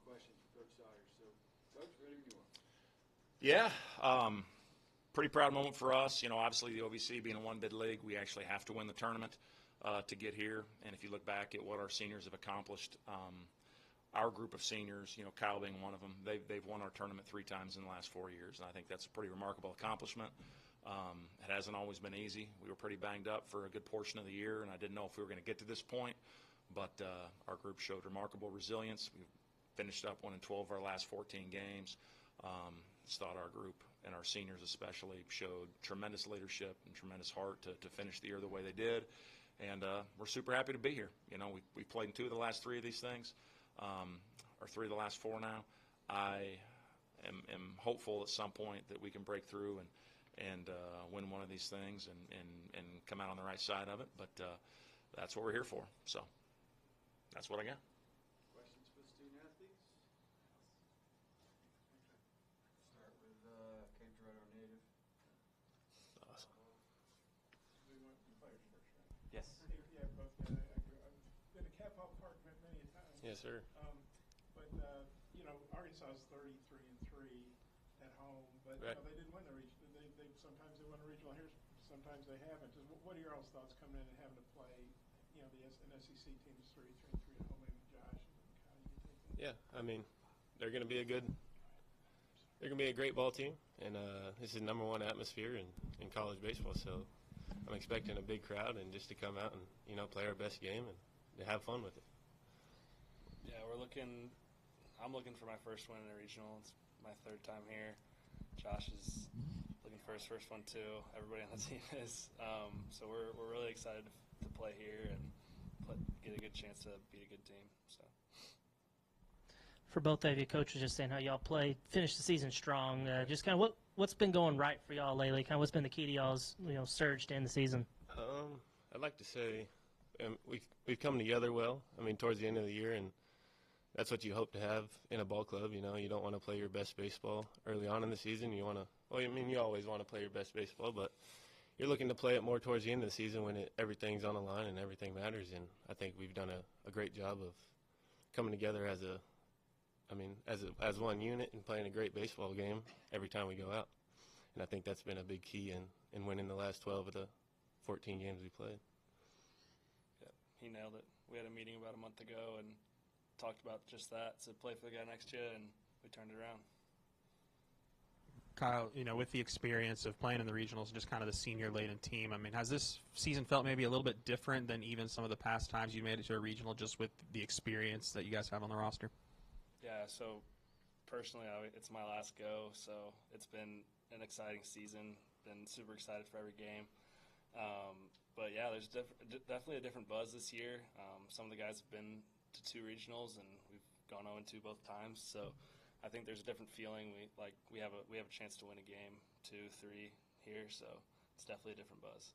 questions for Coach Sawyers. So, Coach, ready when you are. Yeah, pretty proud moment for us. You know, obviously the OVC being a one-bid league, we actually have to win the tournament to get here. And if you look back at what our seniors have accomplished, our group of seniors, you know, Kyle being one of them, they've won our tournament 3 times in the last 4 years, and I think that's a pretty remarkable accomplishment. It hasn't always been easy. We were pretty banged up for a good portion of the year, and I didn't know if we were going to get to this point, but our group showed remarkable resilience. We finished up winning 12 of our last 14 games. Just thought our group and our seniors especially showed tremendous leadership and tremendous heart to finish the year the way they did, and we're super happy to be here. You know, we played in 2 of the last 3 of these things, or 3 of the last 4 now. I am hopeful at some point that we can break through and win one of these things and come out on the right side of it, but that's what we're here for. So that's what I got. Questions for the student athletes? Start with Cape Girardeau native. Awesome. We want the players first, right? Yes. Yeah, both. I've been to Cat Hall Park many a time. Yes, sir. But you know, Arkansas is 33-3 at home, but Right. you know, they didn't win the regional. They sometimes they win a regional here, sometimes they haven't. Just what are your all's thoughts coming in and having to play? You know, an SEC team is 33-3 at home. Maybe Josh, how do you take that? Yeah, I mean, they're going to be a great ball team, and this is #1 atmosphere in college baseball. So I'm expecting a big crowd and just to come out and, you know, play our best game and to have fun with it. Yeah, I'm looking for my first win in a regional. It's my 3rd time here. Josh is looking for his first one too. Everybody on the team is. So we're really excited to play here and get a good chance to beat a good team. So. For both of you, Coach was just saying how y'all finished the season strong. Just kind of what's been going right for y'all lately? Kind of what's been the key to y'all's surge to end the season? I'd like to say we've come together well. I mean, towards the end of the year, and that's what you hope to have in a ball club. You know, you don't want to play your best baseball early on in the season. You want to, well, I mean, you always want to play your best baseball, but you're looking to play it more towards the end of the season when everything's on the line and everything matters. And I think we've done a great job of coming together as one unit and playing a great baseball game every time we go out. And I think that's been a big key in winning the last 12 of the 14 games we played. Yeah, he nailed it. We had a meeting about a month ago and talked about just that, to play for the guy next to you, and we turned it around. Kyle, you know, with the experience of playing in the regionals and just kind of the senior-laden team, I mean, has this season felt maybe a little bit different than even some of the past times you made it to a regional, just with the experience that you guys have on the roster? Yeah, so personally, it's my last go, so it's been an exciting season. Been super excited for every game. But yeah, there's definitely a different buzz this year. Some of the guys have been to 2 regionals, and we've gone 0-2 both times. So I think there's a different feeling. We have a chance to win a game, 2, 3 here. So it's definitely a different buzz.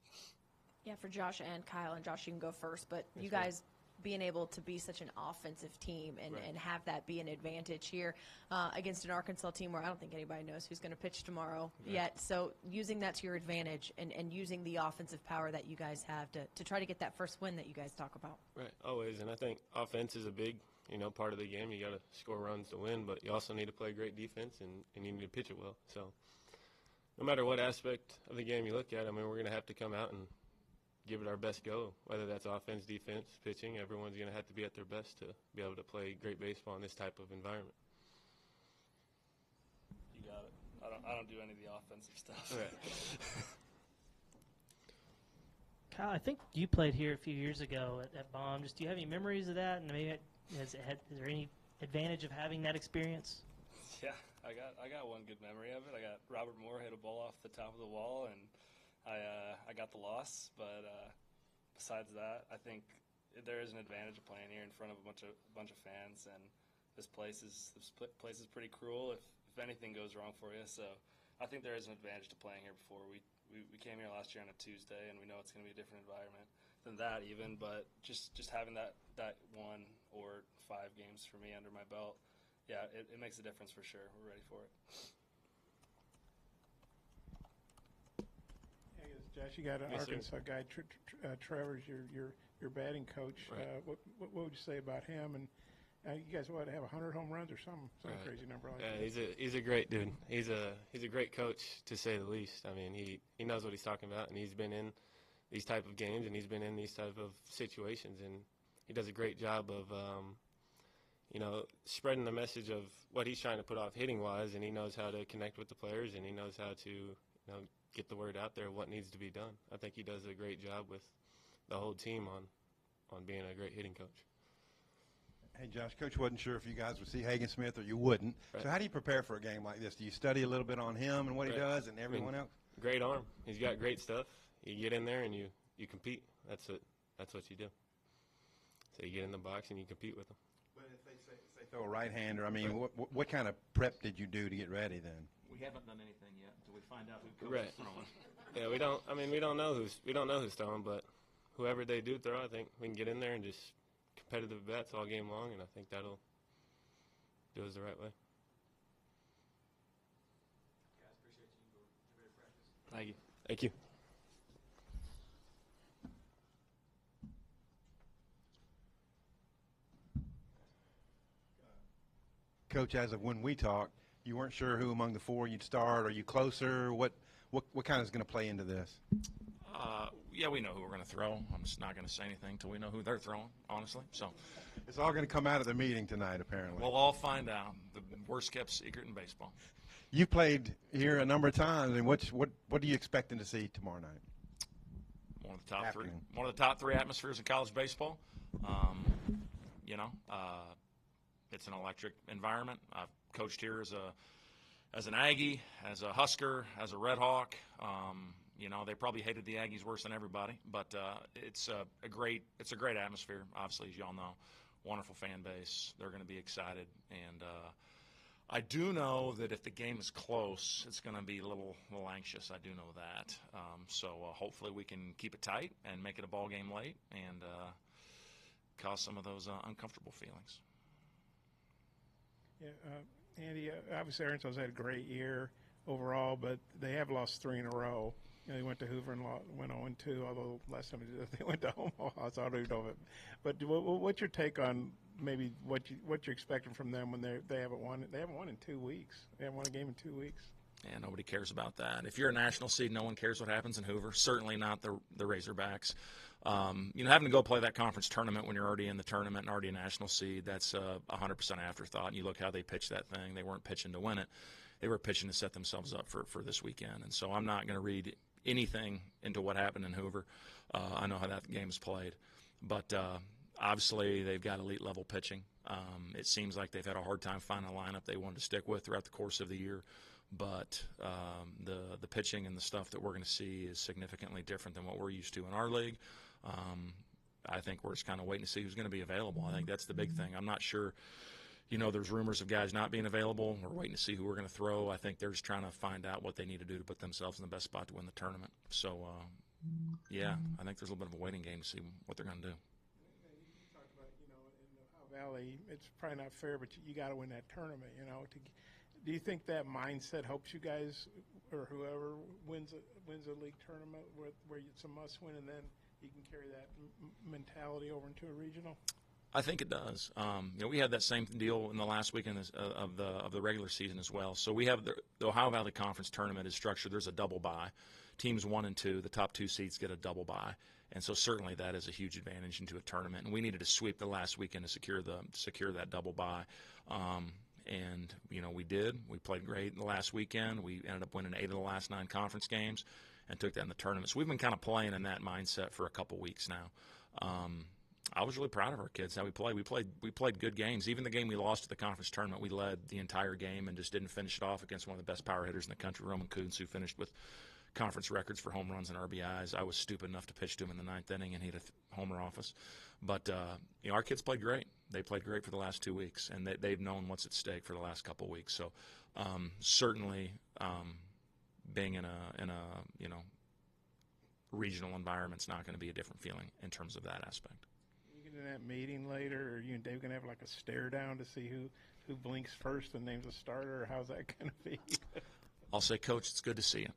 Yeah, for Josh and Kyle, and Josh, you can go first. But you guys being able to be such an offensive team and have that be an advantage here against an Arkansas team where I don't think anybody knows who's going to pitch tomorrow yet. So using that to your advantage and using the offensive power that you guys have to try to get that first win that you guys talk about. Right, always. And I think offense is a big, part of the game. You got to score runs to win, but you also need to play great defense and you need to pitch it well. So no matter what aspect of the game you look at, I mean, we're going to have to come out and give it our best go, whether that's offense, defense, pitching. Everyone's going to have to be at their best to be able to play great baseball in this type of environment. You got it. I don't do any of the offensive stuff. Right. Kyle, I think you played here a few years ago at Baum. Just do you have any memories of that? And maybe is there any advantage of having that experience? Yeah, I got one good memory of it. I got Robert Moore hit a ball off the top of the wall, and I got the loss, but besides that, I think there is an advantage of playing here in front of a bunch of fans, and this place is pretty cruel if anything goes wrong for you. So I think there is an advantage to playing here before. We came here last year on a Tuesday, and we know it's going to be a different environment than that even, but just having that 1 or 5 games for me under my belt, yeah, it makes a difference for sure. We're ready for it. Josh, you got an Arkansas guy, Trevor's your batting coach. Right. What would you say about him, and You guys what have 100 home runs or some Right. crazy number like Yeah, that. he's a great dude. He's a great coach, to say the least. I mean, he knows what he's talking about, and he's been in these type of games, and he's been in these type of situations, and he does a great job of spreading the message of what he's trying to put off hitting wise, and he knows how to connect with the players, and he knows how to get the word out there of what needs to be done. I think he does a great job with the whole team on being a great hitting coach. Hey, Josh, Coach wasn't sure if you guys would see Hagen Smith or you wouldn't. Right. So how do you prepare for a game like this? Do you study a little bit on him and what he Right. does and everyone else? Great arm. He's got great stuff. You get in there and you compete. That's what you do. So you get in the box and you compete with them. But if they say throw a right-hander, I mean, what kind of prep did you do to get ready then? We haven't done anything yet until we find out who Right. Yeah, we don't know who's throwing, but whoever they do throw, I think we can get in there and just competitive bats all game long, and I think that'll do us the right way. Thank you. Thank you. Coach, as of when we talked, you weren't sure who among the four you'd start. Are you closer? What kind of is going to play into this? Yeah, we know who we're going to throw. I'm just not going to say anything until we know who they're throwing, honestly. So It's all going to come out of the meeting tonight, apparently. we'll all find out. The worst kept secret in baseball. You've played here a number of times, and what are you expecting to see tomorrow night? One of the top three. Happening. One of the top three atmospheres in college baseball. It's an electric environment. I've coached here as an Aggie, as a Husker, as a Red Hawk. They probably hated the Aggies worse than everybody, but it's a great atmosphere. Obviously, as y'all know, wonderful fan base. They're going to be excited, and I do know that if the game is close, it's going to be a little anxious. I do know that. So hopefully we can keep it tight and make it a ball game late and cause some of those uncomfortable feelings. Yeah, Andy, obviously Arkansas had a great year overall, but they have lost 3 in a row. They went to Hoover and went 0-2, although last time they went to Omaha, so I don't know it. But what's your take on maybe what you're expecting from them when they haven't won? They haven't won in 2 weeks. They haven't won a game in 2 weeks. Yeah, nobody cares about that. If you're a national seed, no one cares what happens in Hoover. Certainly not the Razorbacks. Having to go play that conference tournament when you're already in the tournament and already a national seed, that's 100% afterthought. And you look how they pitched that thing. They weren't pitching to win it. They were pitching to set themselves up for this weekend. And so I'm not going to read anything into what happened in Hoover. I know how that game is played. But obviously they've got elite-level pitching. It seems like they've had a hard time finding a lineup they wanted to stick with throughout the course of the year. But the pitching and the stuff that we're going to see is significantly different than what we're used to in our league. I think we're just kind of waiting to see who's going to be available. I think that's the big thing. I'm not sure. There's rumors of guys not being available. We're waiting to see who we're going to throw. I think they're just trying to find out what they need to do to put themselves in the best spot to win the tournament. So, I think there's a little bit of a waiting game to see what they're going to do. You talked about, in the Ohio Valley, it's probably not fair, but you got to win that tournament, Do you think that mindset helps you guys, or whoever wins a league tournament where it's a must win, and then you can carry that mentality over into a regional? I think it does. We had that same deal in the last weekend of the regular season as well. So we have the Ohio Valley Conference tournament is structured. There's a double bye. Teams 1 and 2, the top 2 seeds get a double bye, and so certainly that is a huge advantage into a tournament. And we needed to sweep the last weekend to secure that double bye. And we did. We played great the last weekend. We ended up winning 8 of the last 9 conference games and took that in the tournament. So we've been kind of playing in that mindset for a couple weeks now. I was really proud of our kids how we played. We played good games. Even the game we lost to the conference tournament, we led the entire game and just didn't finish it off against one of the best power hitters in the country, Roman Kuntz, who finished with conference records for home runs and RBIs. I was stupid enough to pitch to him in the 9th inning, and he had a homer off us. But our kids played great. They played great for the last 2 weeks, and they've known what's at stake for the last couple of weeks. So certainly, being in a regional environment's not going to be a different feeling in terms of that aspect. You get in that meeting later, or you and Dave going to have like a stare down to see who blinks first and names a starter, or how's that going to be? I'll say, Coach, it's good to see you.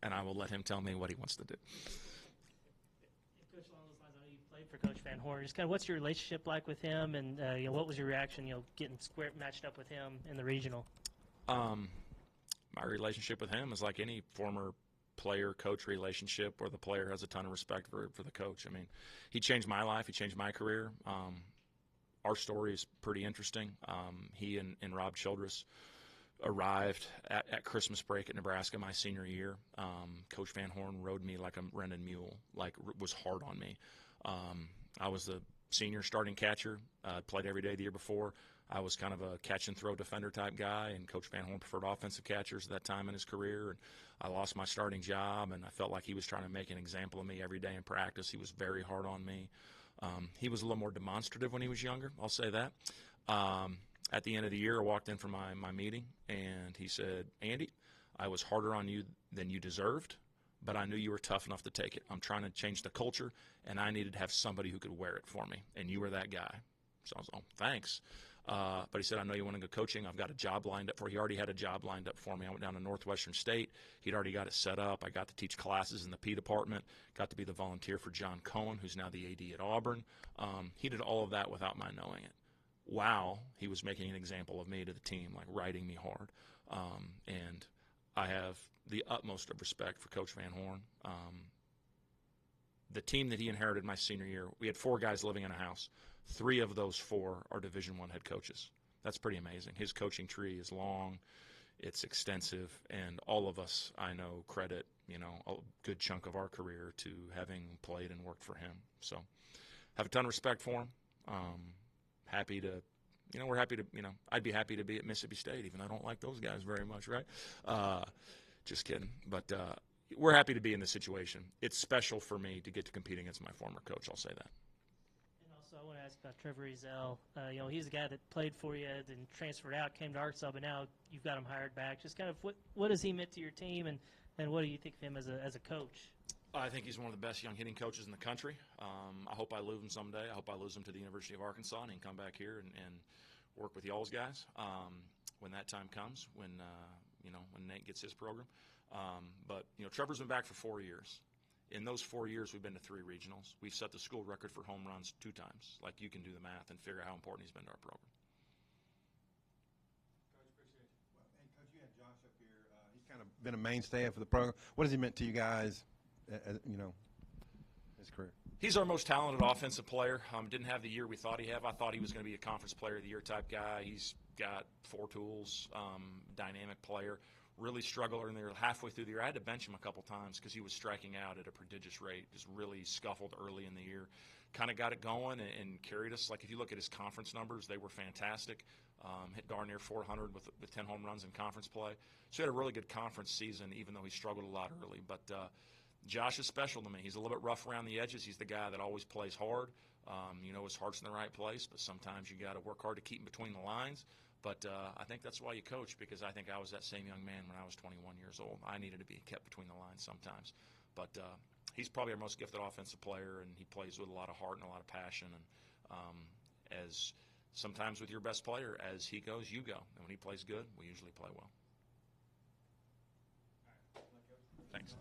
And I will let him tell me what he wants to do. Coach, along those lines, I know you played for Coach Van Horn. Just kind of what's your relationship like with him, and what was your reaction, getting square matched up with him in the regional? My relationship with him is like any former player-coach relationship where the player has a ton of respect for the coach. I mean, he changed my life. He changed my career. Our story is pretty interesting. He and Rob Childress arrived at Christmas break at Nebraska my senior year. Coach Van Horn rode me like a rented mule, was hard on me. I was the senior starting catcher, played every day the year before. I was kind of a catch-and-throw defender type guy, and Coach Van Horn preferred offensive catchers at that time in his career. And I lost my starting job, and I felt like he was trying to make an example of me every day in practice. He was very hard on me. He was a little more demonstrative when he was younger, I'll say that. At the end of the year, I walked in for my meeting, and he said, Andy, I was harder on you than you deserved, but I knew you were tough enough to take it. I'm trying to change the culture, and I needed to have somebody who could wear it for me, and you were that guy. So I was like, oh, thanks. But he said, I know you want to go coaching. I've got a job lined up for you. He already had a job lined up for me. I went down to Northwestern State. He'd already got it set up. I got to teach classes in the P department, got to be the volunteer for John Cohen, who's now the AD at Auburn. He did all of that without my knowing it. Wow, he was making an example of me to the team, like riding me hard. And I have the utmost of respect for Coach Van Horn. The team that he inherited my senior year, we had 4 guys living in a house. 3 of those 4 are Division I head coaches. That's pretty amazing. His coaching tree is long, it's extensive, and all of us, I know, credit, a good chunk of our career to having played and worked for him. So have a ton of respect for him. Happy to, we're happy to, I'd be happy to be at Mississippi State, even though I don't like those guys very much, right? Just kidding. But we're happy to be in this situation. It's special for me to get to compete against my former coach, I'll say that. So I want to ask about Trevor Ezell. He's the guy that played for you, then transferred out, came to Arkansas, but now you've got him hired back. Just kind of what has he meant to your team, and what do you think of him as a coach? I think he's one of the best young hitting coaches in the country. I hope I lose him someday. I hope I lose him to the University of Arkansas and he can come back here and work with y'all's guys when that time comes, when Nate gets his program. But Trevor's been back for 4 years. In those 4 years, we've been to 3 regionals. We've set the school record for home runs 2 times. Like, you can do the math and figure out how important he's been to our program. Coach, appreciate you. Well, hey, Coach, you had Josh up here. He's kind of been a mainstay for the program. What has he meant to you guys, his career? He's our most talented offensive player. Didn't have the year we thought he had. I thought he was going to be a conference player of the year type guy. He's got 4 tools, dynamic player. Really struggled in there halfway through the year. I had to bench him a couple times because he was striking out at a prodigious rate. Just really scuffled early in the year. Kind of got it going and carried us. Like, if you look at his conference numbers, they were fantastic. Hit darn near 400 with 10 home runs in conference play. So he had a really good conference season, even though he struggled a lot early. But Josh is special to me. He's a little bit rough around the edges. He's the guy that always plays hard. His heart's in the right place, but sometimes you got to work hard to keep him between the lines. But I think that's why you coach, because I think I was that same young man when I was 21 years old. I needed to be kept between the lines sometimes. But he's probably our most gifted offensive player, and he plays with a lot of heart and a lot of passion. And as sometimes with your best player, as he goes, you go. And when he plays good, we usually play well. Thanks.